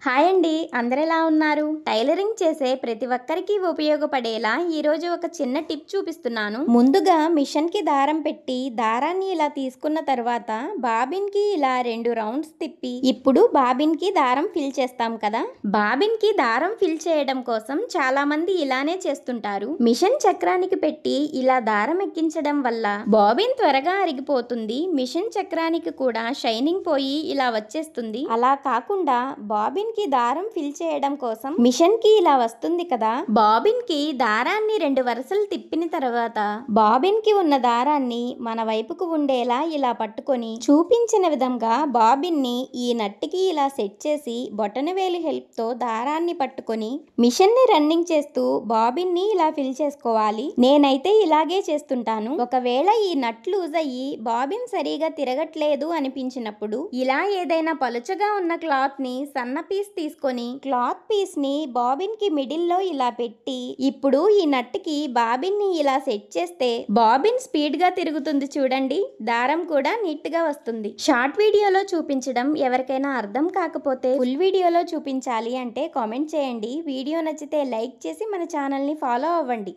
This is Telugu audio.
హాయ్ అండి, అందరు ఎలా ఉన్నారు? టైలరింగ్ చేసే ప్రతి ఒక్కరికి ఉపయోగపడేలా ఈరోజు ఒక చిన్న టిప్ చూపిస్తున్నాను. ముందుగా మిషన్ కి దారం పెట్టి దారాన్ని ఇలా తీసుకున్న తర్వాత బాబిన్ కి ఇలా 2 రౌండ్స్ తిప్పి ఇప్పుడు బాబిన్ కి దారం ఫిల్ చేస్తాం కదా. బాబిన్ కి దారం ఫిల్ చేయడం కోసం చాలా మంది ఇలానే చేస్తుంటారు. మిషన్ చక్రానికి పెట్టి ఇలా దారం ఎక్కించడం వల్ల బాబిన్ త్వరగా అరిగిపోతుంది. మిషన్ చక్రానికి కూడా షైనింగ్ పోయి ఇలా వచ్చేస్తుంది. అలా కాకుండా బాబిన్ కి దారం ఫిల్ చేయడం కోసం మిషన్ కి ఇలా వస్తుంది కదా. బాబిన్ కి దారాన్ని 2 వరుసలు తిప్పిన తర్వాత బాబిన్ కి ఉన్న దారాన్ని మన వైపుకు ఉండేలా ఇలా పట్టుకొని చూపించిన విధంగా బాబిన్ ని ఈ నట్టికి ఇలా సెట్ చేసి బొటనవేలు హెల్ప్ తో దారాన్ని పట్టుకొని మిషన్ ని రన్నింగ్ చేస్తూ బాబిన్ ని ఇలా ఫిల్ చేసుకోవాలి. నేనైతే ఇలాగే చేస్తుంటాను. ఒకవేళ ఈ నట్ లూజ్ అయ్యి బాబిన్ సరిగా తిరగట్లేదు అనిపించినప్పుడు ఇలా ఏదైనా పలుచగా ఉన్న క్లాత్ ని సన్న పీస్ తీసుకొని క్లాత్ పీస్ ని బాబిన్ కి మిడిల్ లో ఇలా పెట్టి ఇప్పుడు ఈ నట్ కి బాబిన్ ని ఇలా సెట్ చేస్తే బాబిన్ స్పీడ్ గా తిరుగుతుంది చూడండి. దారం కూడా నీట్ గా వస్తుంది. షార్ట్ వీడియోలో చూపించడం ఎవరికైనా అర్థం కాకపోతే ఫుల్ వీడియోలో చూపించాలి అంటే కామెంట్ చేయండి. వీడియో నచ్చితే లైక్ చేసి మన ఛానల్ ని ఫాలో అవ్వండి.